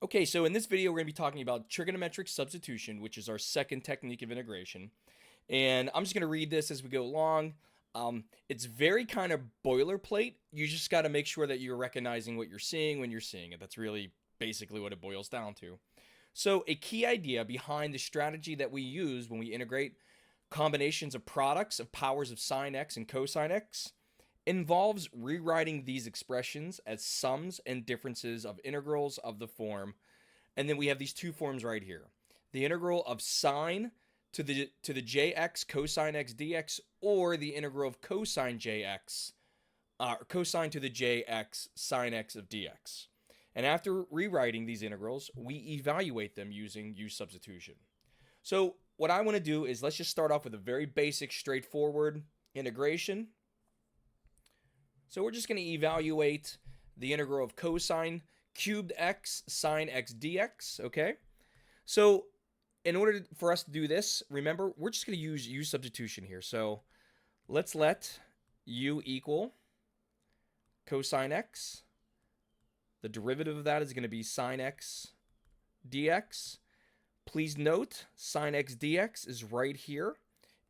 Okay, so in this video, we're going to be talking about trigonometric substitution, which is our second technique of integration. And I'm just going to read this as we go along. It's very kind of boilerplate. You just got to make sure that you're recognizing what you're seeing when you're seeing it. That's really basically what it boils down to. So, a key idea behind the strategy that we use when we integrate combinations of products of powers of sine x and cosine x involves rewriting these expressions as sums and differences of integrals of the form. And then we have these two forms right here. The integral of sine to the jx cosine x dx, or the integral of cosine jx cosine to the jx sine x of dx. And after rewriting these integrals, we evaluate them using u substitution. So what I want to do is let's just start off with a very basic, straightforward integration. So we're just going to evaluate the integral of cosine cubed x sine x dx, okay? So in order for us to do this, remember, we're just going to use u substitution here. So let's let u equal cosine x. The derivative of that is going to be sine x dx. Please note, sine x dx is right here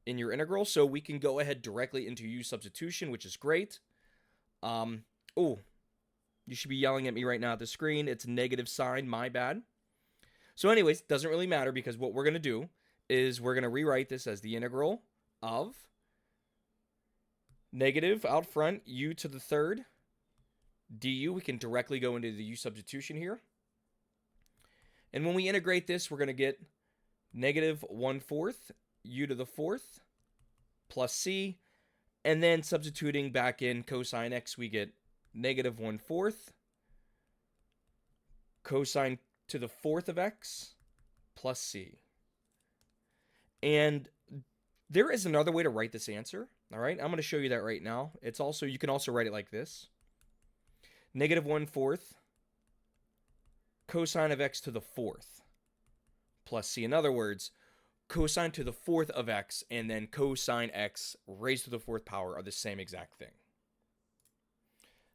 in your integral, so we can go ahead directly into u substitution, which is great. Oh, you should be yelling at me right now at the screen. It's negative sign, my bad. So anyways, doesn't really matter because what we're going to do is we're going to rewrite this as the integral of negative out front u to the third du. We can directly go into the u substitution here. And when we integrate this, we're going to get negative 1/4 u to the fourth plus c. And then substituting back in cosine x, we get negative 1/4 cosine to the fourth of x plus c. And there is another way to write this answer. All right, I'm going to show you that right now. It's also, you can also write it like this. Negative 1/4 cosine of x to the fourth plus c. In other words, cosine to the fourth of x and then cosine x raised to the fourth power are the same exact thing.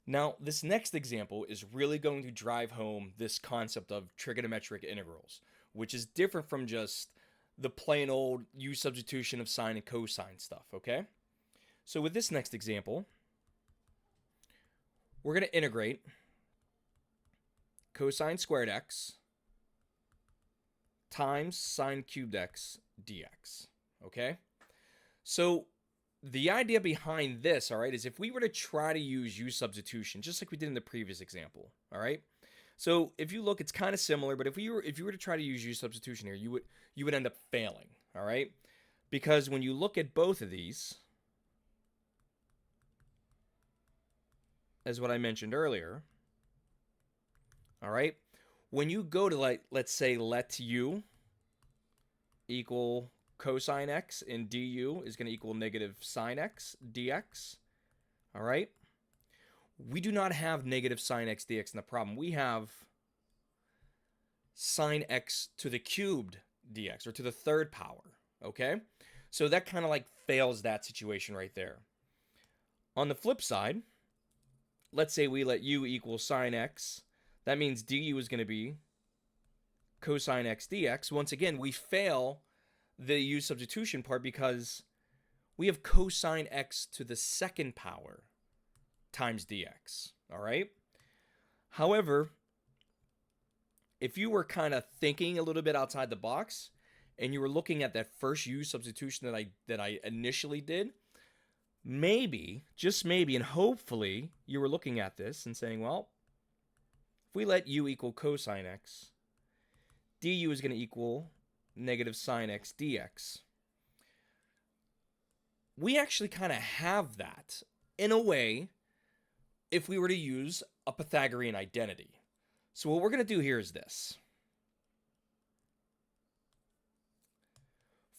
Now, this next example is really going to drive home this concept of trigonometric integrals, which is different from just the plain old u substitution of sine and cosine stuff, okay? So with this next example, we're going to integrate cosine squared x times sine cubed x dx, okay? So the idea behind this, all right, is if we were to try to use u substitution, just like we did in the previous example, all right? So if you look, it's kind of similar, but if you were to try to use u substitution here, you would end up failing, all right? Because when you look at both of these, as what I mentioned earlier, all right, when you go to, like, let's say let u equal cosine x and du is going to equal negative sine x dx, all right, we do not have negative sine x dx in the problem. We have sine x to the cubed dx, or to the third power, okay? So that kind of like fails that situation right there. On the flip side, let's say we let u equal sine x. That means du is going to be cosine x dx. Once again, we fail the u substitution part because we have cosine x to the second power times dx, all right? However, if you were kind of thinking a little bit outside the box and you were looking at that first u substitution that I initially did, maybe, just maybe, and hopefully you were looking at this and saying, well, if we let u equal cosine x, du is going to equal negative sine x dx. We actually kind of have that in a way if we were to use a Pythagorean identity. So what we're going to do here is this.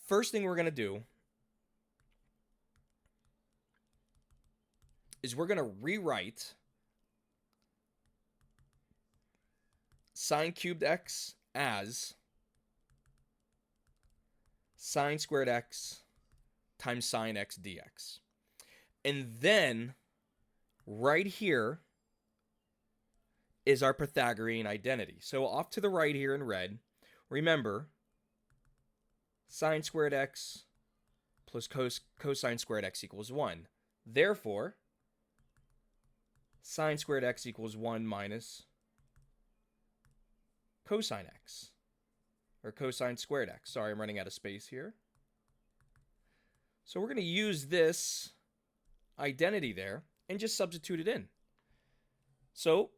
First thing we're going to do is we're going to rewrite sine cubed x as sine squared x times sine x dx. And then right here is our Pythagorean identity. So off to the right here in red, remember, sine squared x plus cosine squared x equals 1. Therefore, sine squared x equals 1 minus cosine x, or cosine squared x. Sorry, I'm running out of space here. So we're going to use this identity there and just substitute it in. So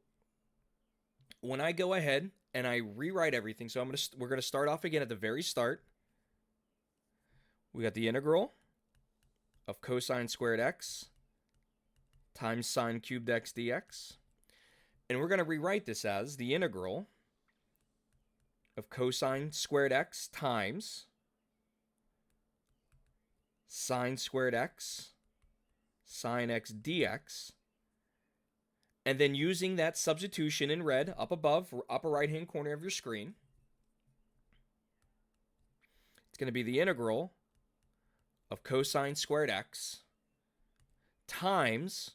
when I go ahead and I rewrite everything, so we're going to start off again at the very start. We got the integral of cosine squared x times sine cubed x dx. And we're going to rewrite this as the integral of cosine squared x times sine squared x sine x dx. And then using that substitution in red up above, upper right hand corner of your screen, it's going to be the integral of cosine squared x times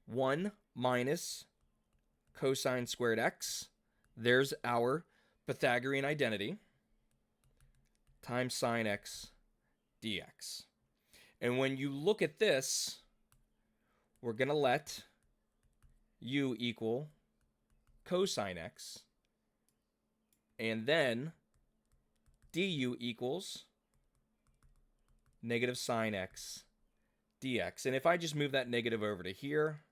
1 minus cosine squared x. There's our Pythagorean identity, times sine x dx. And when you look at this, we're going to let u equal cosine x, and then du equals negative sine x dx. And if I just move that negative over to here,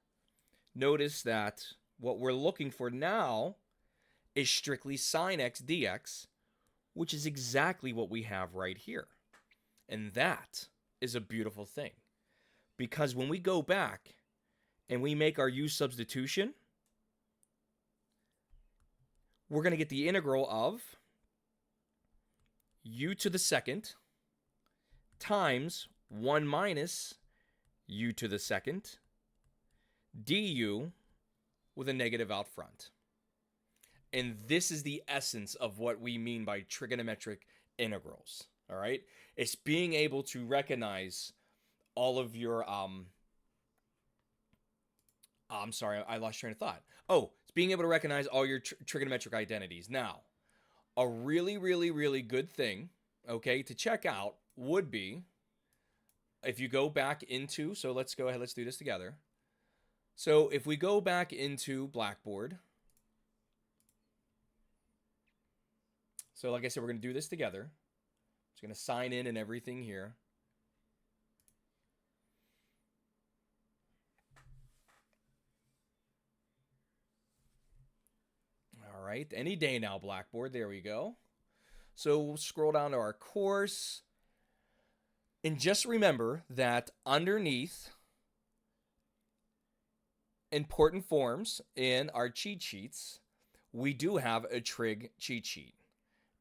notice that what we're looking for now is strictly sine x dx, which is exactly what we have right here. And that is a beautiful thing, because when we go back and we make our u substitution, we're going to get the integral of u to the second times 1 minus u to the second du with a negative out front. And this is the essence of what we mean by trigonometric integrals. All right? It's being able to recognize all of your I'm sorry, I lost train of thought. Oh, it's being able to recognize all your trigonometric identities. Now, a really, really, really good thing, okay, to check out would be if you go back into, so let's go ahead, let's do this together. So if we go back into Blackboard, so like I said, we're going to do this together. Just going to sign in and everything here. All right, any day now, Blackboard. There we go. So we'll scroll down to our course. And just remember that underneath important forms in our cheat sheets, we do have a trig cheat sheet.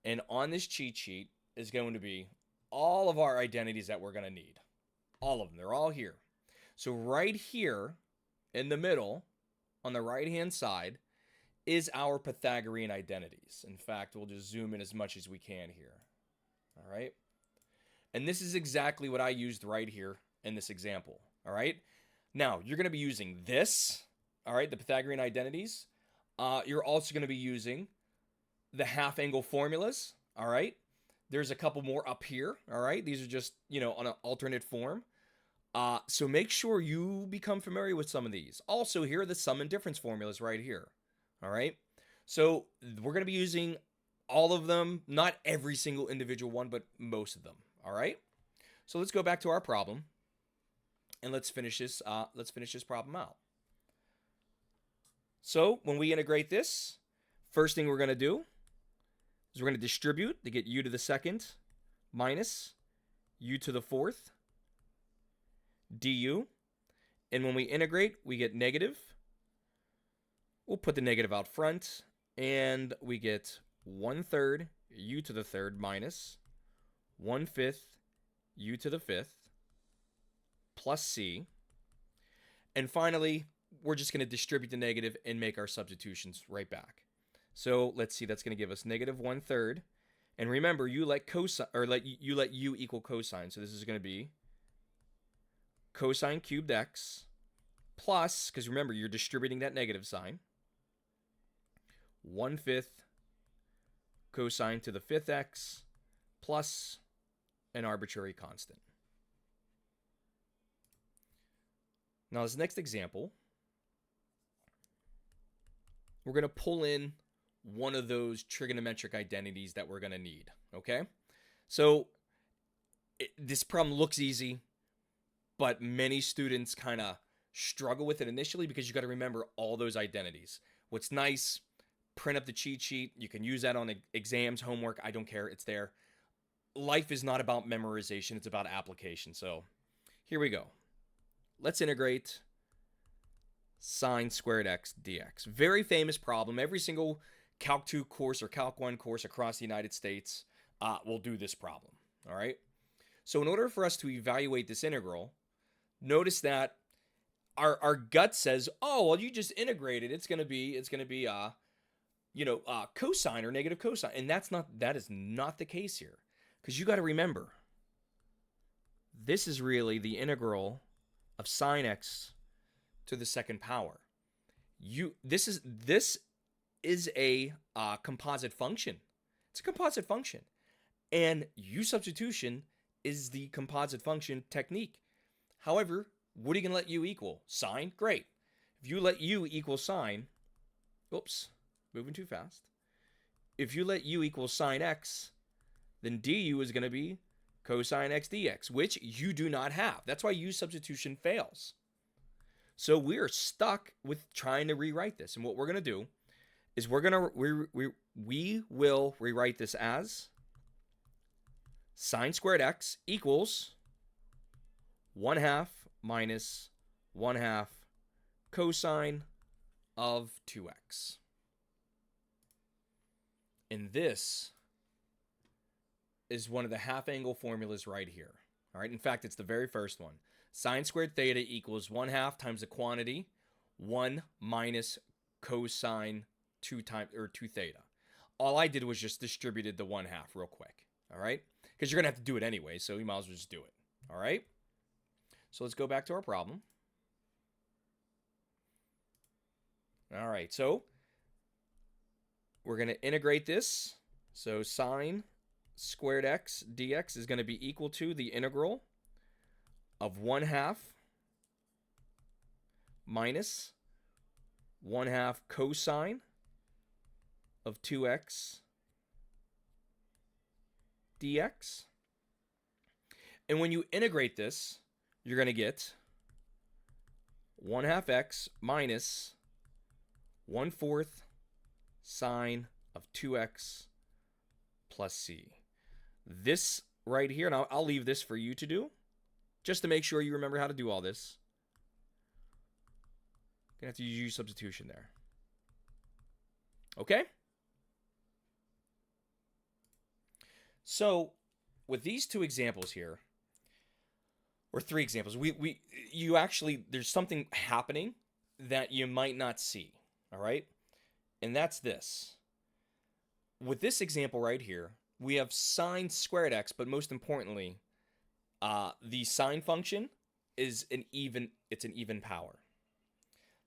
And on this cheat sheet is going to be all of our identities that we're going to need. All of them. They're all here. So right here in the middle, on the right-hand side, is our Pythagorean identities. In fact, we'll just zoom in as much as we can here. All right? And this is exactly what I used right here in this example. All right? Now, you're going to be using this, all right, the Pythagorean identities. You're also going to be using the half angle formulas, all right? There's a couple more up here, all right? These are just, on an alternate form. So make sure you become familiar with some of these. Also, here are the sum and difference formulas right here, all right? So we're going to be using all of them, not every single individual one, but most of them, all right? So let's go back to our problem, and let's finish this problem out. So when we integrate this, first thing we're going to do is we're going to distribute to get u to the second minus u to the fourth du. And when we integrate, we get negative. We'll put the negative out front, and we get 1/3 u to the third minus 1/5 u to the fifth plus c. And finally, we're just going to distribute the negative and make our substitutions right back. So let's see, that's going to give us negative 1/3. And remember, you let u equal cosine. So this is going to be cosine cubed x plus, because remember, you're distributing that negative sign, 1/5 cosine to the 5th x plus an arbitrary constant. Now, this next example, we're going to pull in one of those trigonometric identities that we're going to need, okay? So this problem looks easy, but many students kind of struggle with it initially because you got to remember all those identities. What's nice, print up the cheat sheet. You can use that on exams, homework. I don't care. It's there. Life is not about memorization. It's about application. So here we go. Let's integrate sine squared x dx. Very famous problem. Every single Calc 2 course or Calc 1 course across the United States will do this problem. All right. So in order for us to evaluate this integral, notice that our gut says, oh, well, you just integrated. It's gonna be cosine or negative cosine, and that is not the case here, because you got to remember, this is really the integral of sine x to the second power. This is a composite function. It's a composite function, and u substitution is the composite function technique. However, what are you going to let u equal? Sine? Great. If you let u equal sine, oops, moving too fast. If you let u equal sine x, then du is going to be cosine x dx, which you do not have. That's why u substitution fails. So we are stuck with trying to rewrite this. And what we're going to do is we will rewrite this as sine squared x equals 1/2 minus 1/2 cosine of 2x. And this is one of the half angle formulas right here. All right. In fact, it's the very first one. Sine squared theta equals 1/2 times the quantity 1 minus cosine 2 theta. All I did was just distributed the 1/2 real quick. All right. Because you're going to have to do it anyway, so you might as well just do it. All right. So let's go back to our problem. All right. So we're going to integrate this. So sine squared x dx is going to be equal to the integral of 1/2 minus 1/2 cosine of 2x dx. And when you integrate this, you're going to get 1/2 x minus 1/4 sine of 2x plus c. This right here, and I'll leave this for you to do, just to make sure you remember how to do all this. You're going to have to use substitution there. Okay? So with these two examples here, or three examples, you actually, there's something happening that you might not see. All right? And that's this. With this example right here, we have sine squared x, but most importantly, the sine function is an even power.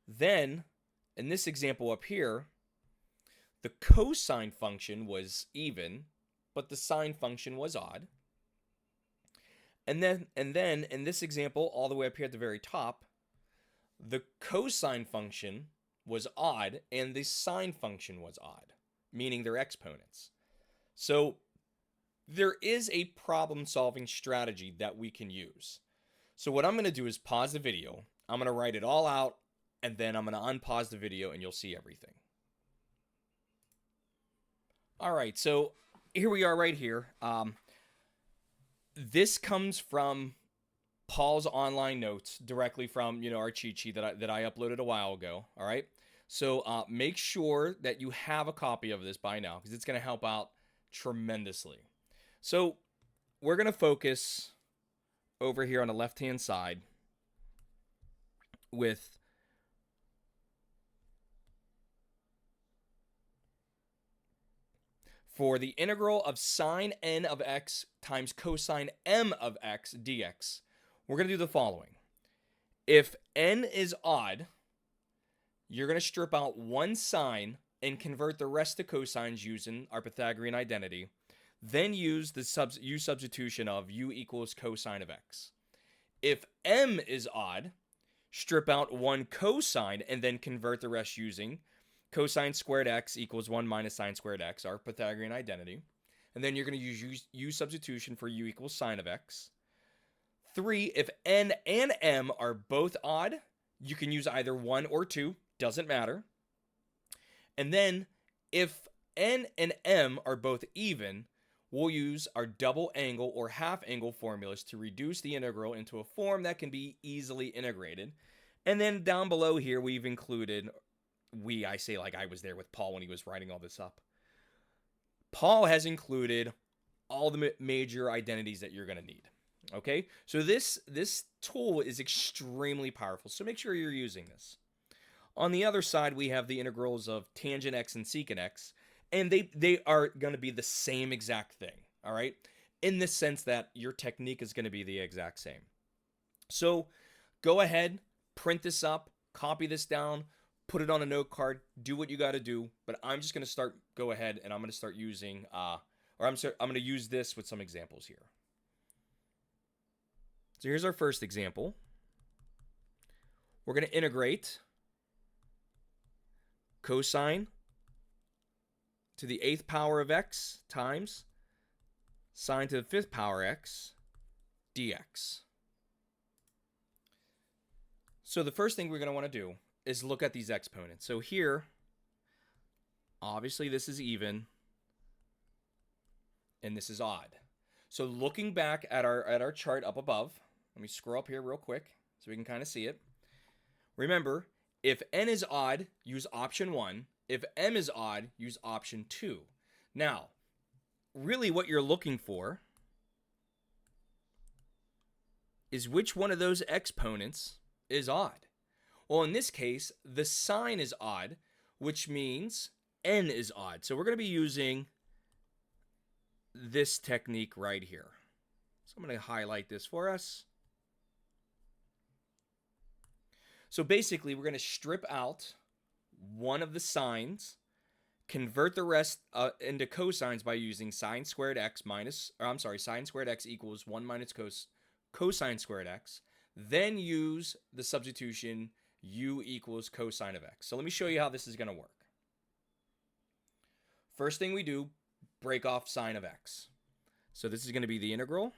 Then, in this example up here, the cosine function was even, but the sine function was odd. And then in this example, all the way up here at the very top, the cosine function was odd and the sine function was odd, meaning they're exponents. So there is a problem-solving strategy that we can use. So what I'm going to do is pause the video. I'm going to write it all out, and then I'm going to unpause the video, and you'll see everything. All right, so here we are right here. This comes from Paul's online notes directly from our cheat sheet that I uploaded a while ago. All right, so make sure that you have a copy of this by now, because it's going to help out tremendously. So we're going to focus over here on the left-hand side with for the integral of sine n of x times cosine m of x dx, we're going to do the following. If n is odd, you're going to strip out one sine and convert the rest to cosines using our Pythagorean identity. Then use the substitution of u equals cosine of x. If m is odd, strip out one cosine and then convert the rest using cosine squared x equals 1 minus sine squared x, our Pythagorean identity. And then you're going to use u substitution for u equals sine of x. 3, if n and m are both odd, you can use either 1 or 2, doesn't matter. And then if n and m are both even, we'll use our double angle or half angle formulas to reduce the integral into a form that can be easily integrated. And then down below here, we've included, I say like I was there with Paul when he was writing all this up. Paul has included all the major identities that you're going to need. Okay, so this tool is extremely powerful, so make sure you're using this. On the other side, we have the integrals of tangent x and secant x, and they are going to be the same exact thing, all right? In the sense that your technique is going to be the exact same. So go ahead, print this up, copy this down, put it on a note card, do what you got to do, but I'm just going to go ahead and I'm going to start using, I'm going to use this with some examples here. So here's our first example. We're going to integrate cosine to the 8th power of x times sine to the 5th power x dx. So the first thing we're going to want to do is look at these exponents. So here, obviously this is even and this is odd. So looking back at our chart up above, let me scroll up here real quick so we can kind of see it. Remember, if n is odd, use option 1. If m is odd, use option 2. Now, really what you're looking for is which one of those exponents is odd. Well, in this case, the sign is odd, which means n is odd. So we're going to be using this technique right here. So I'm going to highlight this for us. So basically, we're going to strip out one of the signs, convert the rest into cosines by using sine squared x sine squared x equals 1 minus cosine squared x. Then use the substitution u equals cosine of x. So let me show you how this is going to work. First thing we do, break off sine of x. So this is going to be the integral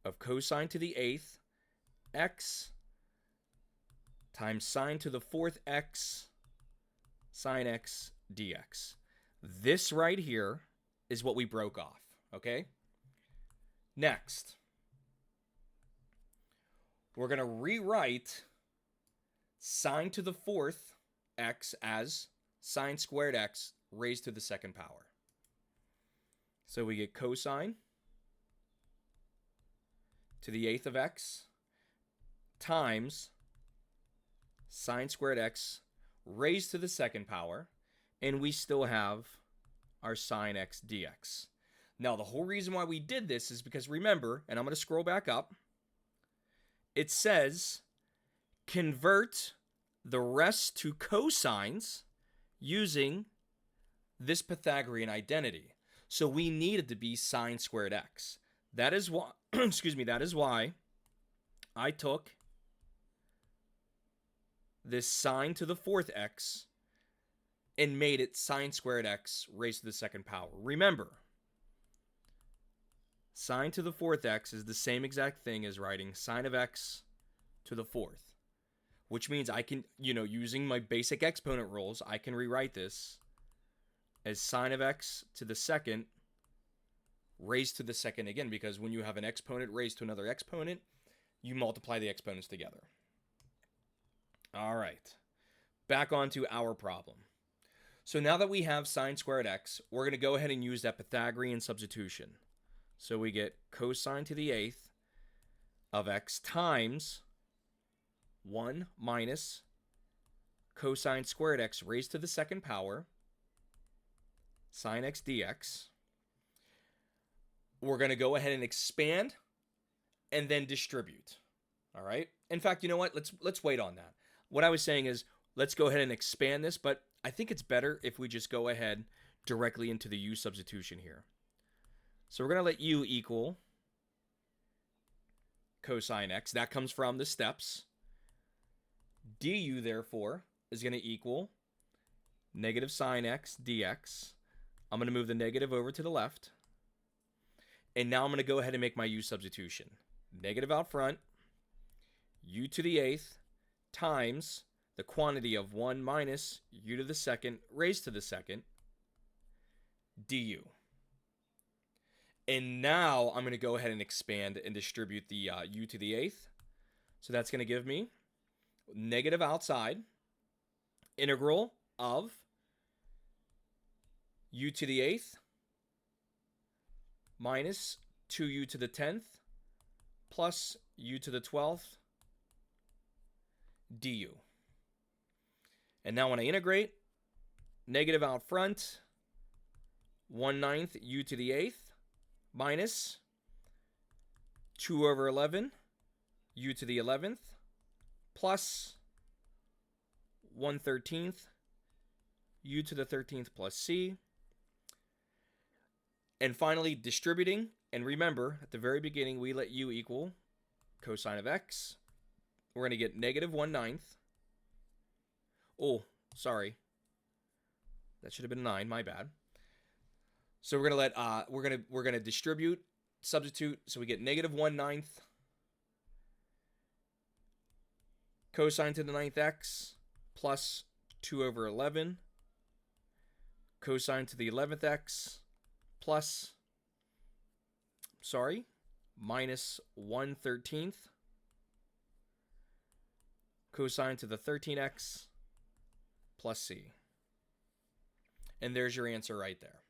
of cosine to the 8th x times sine to the 4th x sine x dx. This right here is what we broke off, okay? Next, we're going to rewrite sine to the 4th x as sine squared x raised to the 2nd power. So we get cosine to the 8th of x times sine squared x raised to the 2nd power, and we still have our sine x dx. Now, the whole reason why we did this is because, remember, and I'm going to scroll back up, it says convert the rest to cosines using this Pythagorean identity. So we needed to be sine squared x. That is why, that is why I took this sine to the 4th x and made it sine squared x raised to the 2nd power. Remember, sine to the 4th x is the same exact thing as writing sine of x to the 4th, which means I can, using my basic exponent rules, I can rewrite this as sine of x to the 2nd raised to the 2nd again, because when you have an exponent raised to another exponent, you multiply the exponents together. All right, back onto our problem. So now that we have sine squared x, we're going to go ahead and use that Pythagorean substitution. So we get cosine to the 8th of x times 1 minus cosine squared x raised to the 2nd power sine x dx. We're going to go ahead and expand and then distribute. All right. In fact, you know what? Let's wait on that. What I was saying is let's go ahead and expand this, but I think it's better if we just go ahead directly into the u substitution here. So we're going to let u equal cosine x. That comes from the steps. Du, therefore, is going to equal negative sine x dx. I'm going to move the negative over to the left. And now I'm going to go ahead and make my u substitution. Negative out front, u to the 8th times the quantity of 1 minus u to the 2nd raised to the 2nd du. And now I'm going to go ahead and expand and distribute the u to the 8th. So that's going to give me negative outside, integral of u to the 8th minus 2u to the 10th plus u to the 12th du. And now when I integrate, negative out front, 1/9 u to the 8th minus 2 over 11 u to the 11th plus 1/13 u to the 13th plus c. And finally, distributing. And remember, at the very beginning, we let u equal cosine of x. We're going to get negative 1/9. Oh, sorry. That should have been 9. My bad. So we're going to let we're going to distribute, substitute. So we get negative 1/9 cosine to the 9th x plus 2 over 11 cosine to the 11th x plus, minus 1/13 cosine to the 13x plus c. And there's your answer right there.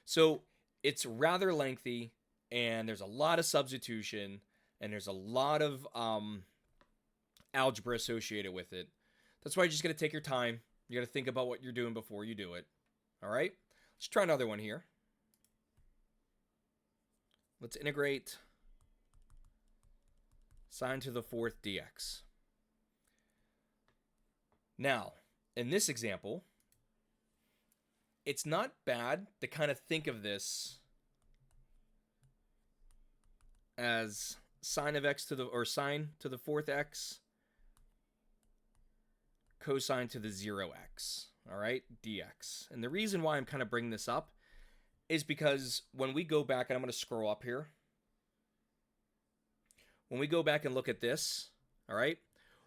So it's rather lengthy, and there's a lot of substitution, and there's a lot of algebra associated with it. That's why you're just going to take your time. You got to think about what you're doing before you do it. All right? Let's try another one here. Let's integrate sine to the 4th dx. Now, in this example, it's not bad to kind of think of this as sine of x to the, or sine to the 4th x cosine to the 0x, all right, dx. And the reason why I'm kind of bringing this up is because when we go back, and I'm going to scroll up here. When we go back and look at this, all right,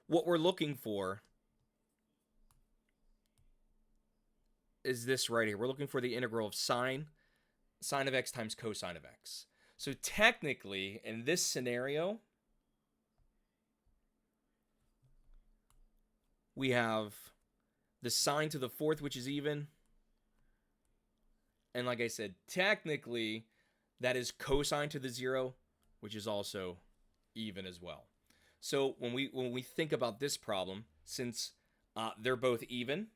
what we're looking for is this right here. We're looking for the integral of sine of x times cosine of x. So technically, in this scenario, we have the sine to the 4th, which is even. And like I said, technically, that is cosine to the 0, which is also even as well. So when we think about this problem, since they're both even,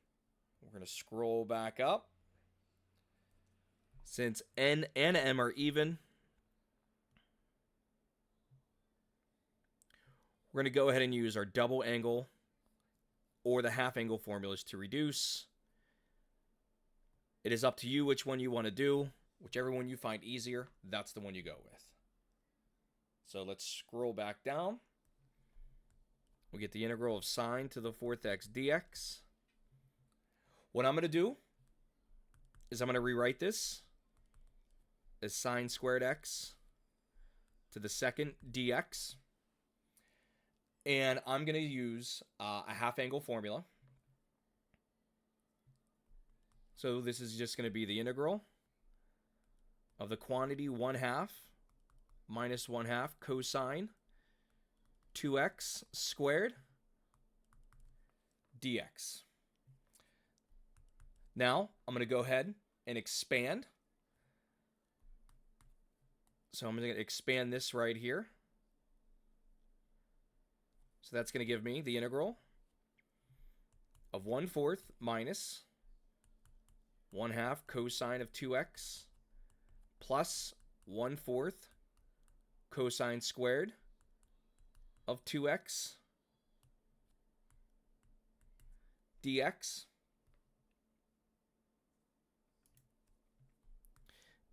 we're going to scroll back up. Since n and m are even, we're going to go ahead and use our double angle or the half angle formulas to reduce. It is up to you which one you want to do. Whichever one you find easier, that's the one you go with. So let's scroll back down. We get the integral of sine to the 4th x dx. What I'm going to do is I'm going to rewrite this as sine squared x to the 2nd dx. And I'm going to use a half angle formula. So this is just going to be the integral of the quantity 1/2 minus 1/2 cosine 2x squared dx. Now I'm going to go ahead and expand. So I'm going to expand this right here. So that's going to give me the integral of 1/4 minus 1/2 cosine of 2x plus 1/4 cosine squared of 2x dx.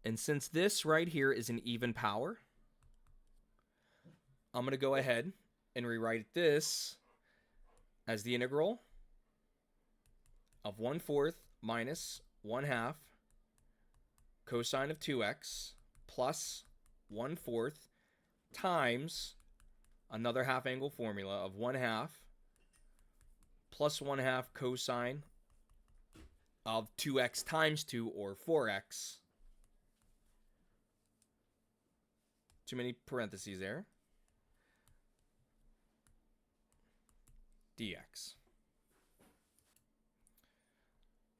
And since this right here is an even power, I'm going to go ahead and rewrite this as the integral of 1/4 minus 1/2 cosine of 2x plus 1/4 times another half angle formula of 1/2 plus 1/2 cosine of 2x times 2, or 4x. Too many parentheses there. Dx.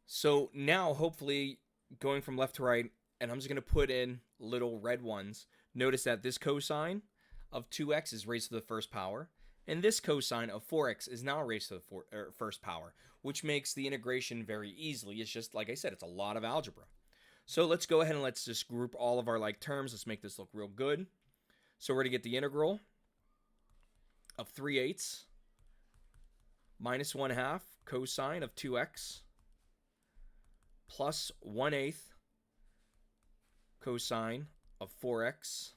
So now, hopefully, going from left to right, and I'm just going to put in little red ones. Notice that this cosine of 2x is raised to the first power, and this cosine of 4x is now raised to the first power, which makes the integration very easily. It's just, like I said, it's a lot of algebra. So let's go ahead and let's just group all of our like terms. Let's make this look real good. So we're going to get the integral of 3/8 minus 1/2 cosine of 2x plus 1/8 cosine of 4x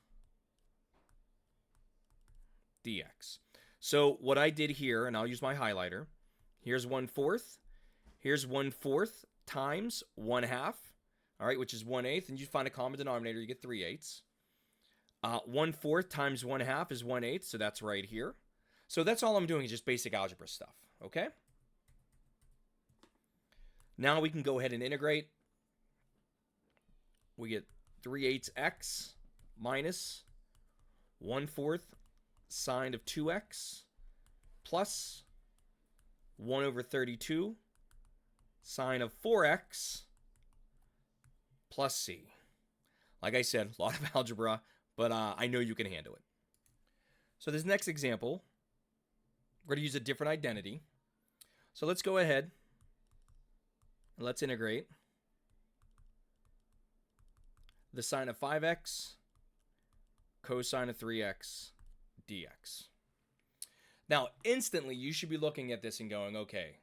dx. So what I did here, and I'll use my highlighter, here's 1/4, here's 1/4 times 1/2, all right, which is 1/8, and you find a common denominator, you get 3/8. 1/4 times 1/2 is 1/8, so that's right here. So that's all I'm doing is just basic algebra stuff, okay? Now we can go ahead and integrate. We get 3/8 x minus 1/4 sine of 2x plus 1/32 sine of 4x plus c. Like I said, a lot of algebra, but I know you can handle it. So this next example, we're going to use a different identity. So let's go ahead and let's integrate the sine of 5x cosine of 3x dx. Now, instantly, you should be looking at this and going, okay,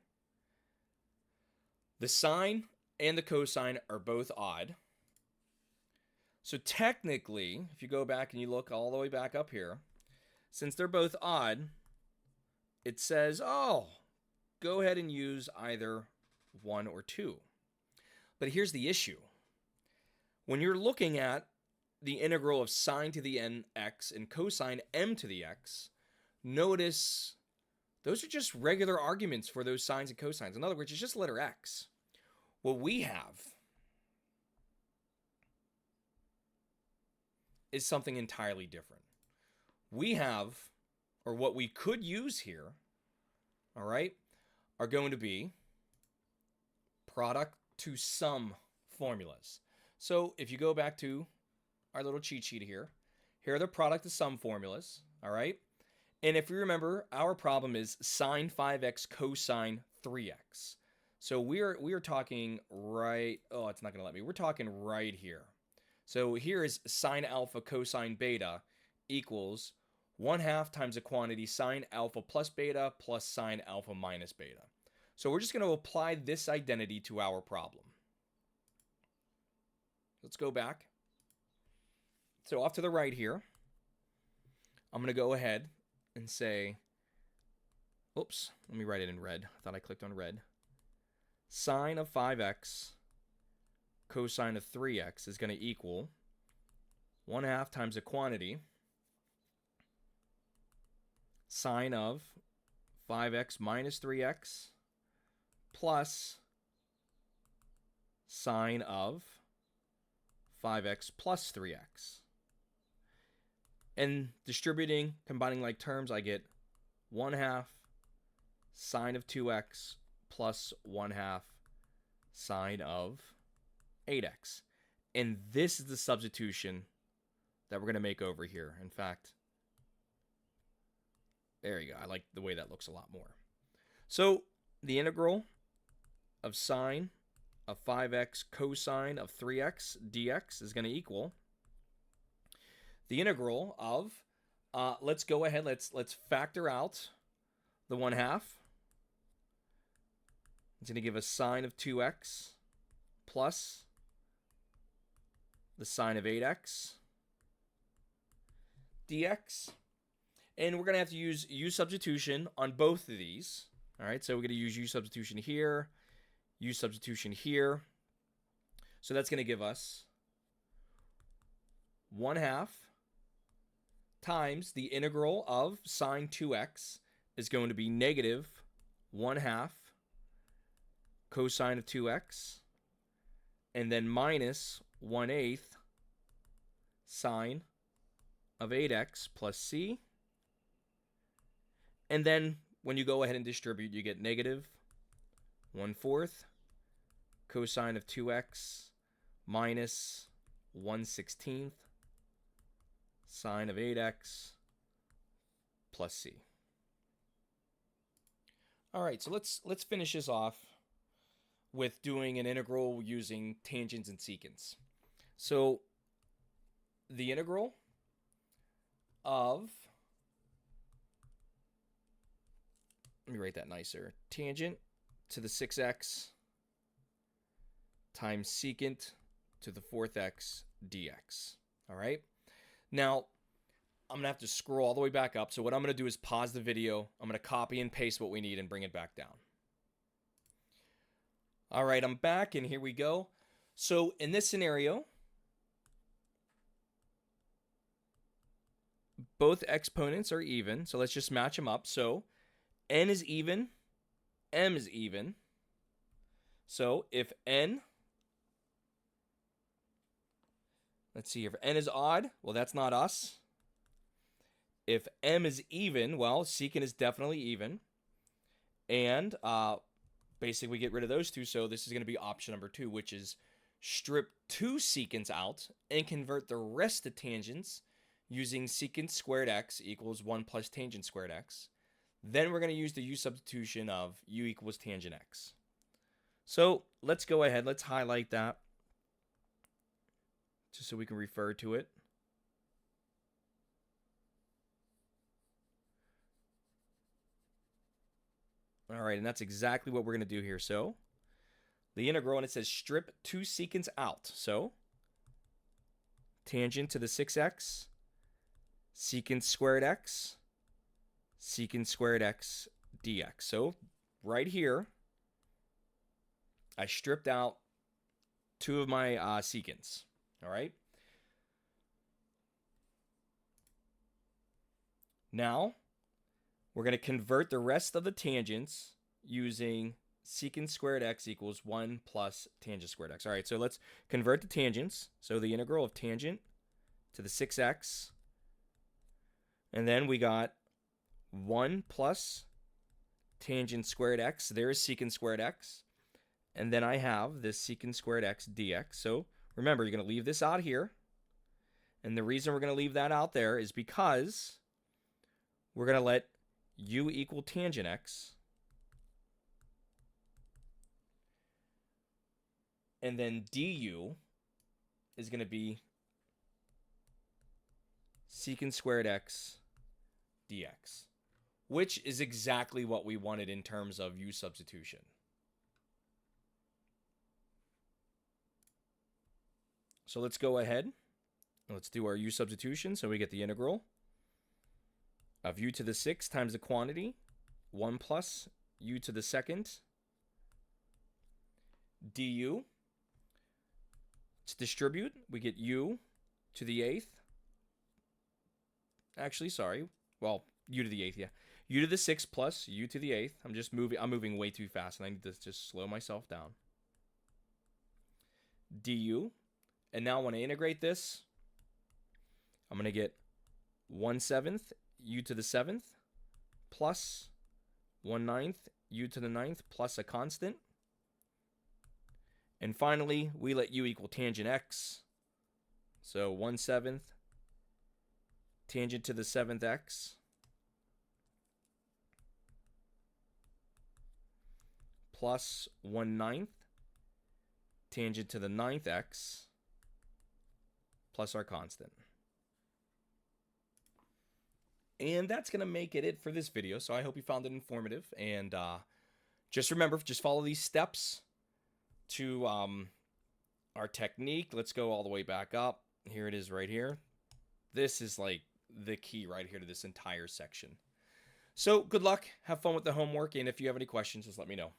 the sine and the cosine are both odd. So technically, if you go back and you look all the way back up here, since they're both odd, it says, oh, go ahead and use either 1 or 2. But here's the issue. When you're looking at the integral of sine to the n x and cosine m to the x, notice those are just regular arguments for those sines and cosines. In other words, it's just letter x. What we have is something entirely different. We have, or what we could use here, all right, are going to be product to sum formulas. So if you go back to our little cheat sheet here, here are the product to sum formulas, all right? And if you remember, our problem is sine 5x cosine 3x. So we are talking right, oh, it's not going to let me. We're talking right here. So here is sine alpha cosine beta equals 1/2 times the quantity sine alpha plus beta plus sine alpha minus beta. So we're just going to apply this identity to our problem. Let's go back. So off to the right here, I'm going to go ahead and say, oops, let me write it in red. I thought I clicked on red. Sine of 5x cosine of 3x is going to equal 1/2 times the quantity sine of 5x minus 3x plus sine of 5x plus 3x. And distributing, combining like terms, I get 1/2 sine of 2x plus 1/2 sine of 8x. And this is the substitution that we're going to make over here. In fact, there you go. I like the way that looks a lot more. So the integral of sine of 5x cosine of 3x dx is going to equal the integral of Let's go ahead. Let's factor out the 1/2. It's going to give us sine of 2x plus the sine of 8x dx. And we're going to have to use u substitution on both of these. All right, so we're going to use u substitution here, u substitution here. So that's going to give us 1/2 times the integral of sine 2x is going to be negative 1/2 cosine of 2x, and then minus 1/8 sine of 8x plus c. And then when you go ahead and distribute, you get negative 1/4 cosine of 2x minus 1/16 sine of 8x plus c. All right, so let's finish this off with doing an integral using tangents and secants. So the integral of, let me write that nicer, tangent to the 6x times secant to the 4th x dx. All right. Now, I'm going to have to scroll all the way back up. So what I'm going to do is pause the video. I'm going to copy and paste what we need and bring it back down. All right, I'm back, and here we go. So in this scenario, both exponents are even. So let's just match them up. So n is even, m is even. So if n, let's see, if n is odd, well, that's not us. If m is even, well, secant is definitely even. And basically we get rid of those two, so this is going to be option number 2, which is strip 2 secants out and convert the rest to tangents using secant squared x equals 1 plus tangent squared x. Then we're going to use the u substitution of u equals tangent x. So let's go ahead, let's highlight that just so we can refer to it. All right, and that's exactly what we're going to do here. So the integral, and it says strip 2 secants out. So tangent to the 6x, secant squared x dx. So right here, I stripped out 2 of my secants. All right. Now, we're going to convert the rest of the tangents using secant squared x equals 1 plus tangent squared x. All right, so let's convert the tangents. So the integral of tangent to the 6x. And then we got 1 plus tangent squared x. There's secant squared x. And then I have this secant squared x dx. So remember, you're going to leave this out here. And the reason we're going to leave that out there is because we're going to let u equal tangent x, and then du is going to be secant squared x dx, which is exactly what we wanted in terms of u substitution. So let's go ahead. Let's do our u substitution. So we get the integral of u to the 6 times the quantity, 1 plus u to the 2nd du. Let's distribute. We get u to the 8th. Actually, sorry. Well, u to the 8th, yeah. U to the 6th plus u to the 8th. I'm moving way too fast, and I need to just slow myself down. Du. And now when I integrate this, I'm going to get 1/7 u to the 7th plus 1/9 u to the 9th plus a constant. And finally, we let u equal tangent x. So 1/7 tangent to the 7th x plus 1/9 tangent to the 9th x plus our constant. And that's going to make it for this video. So I hope you found it informative. And just remember, just follow these steps to our technique. Let's go all the way back up. Here it is right here. This is like the key right here to this entire section. So good luck. Have fun with the homework. And if you have any questions, just let me know.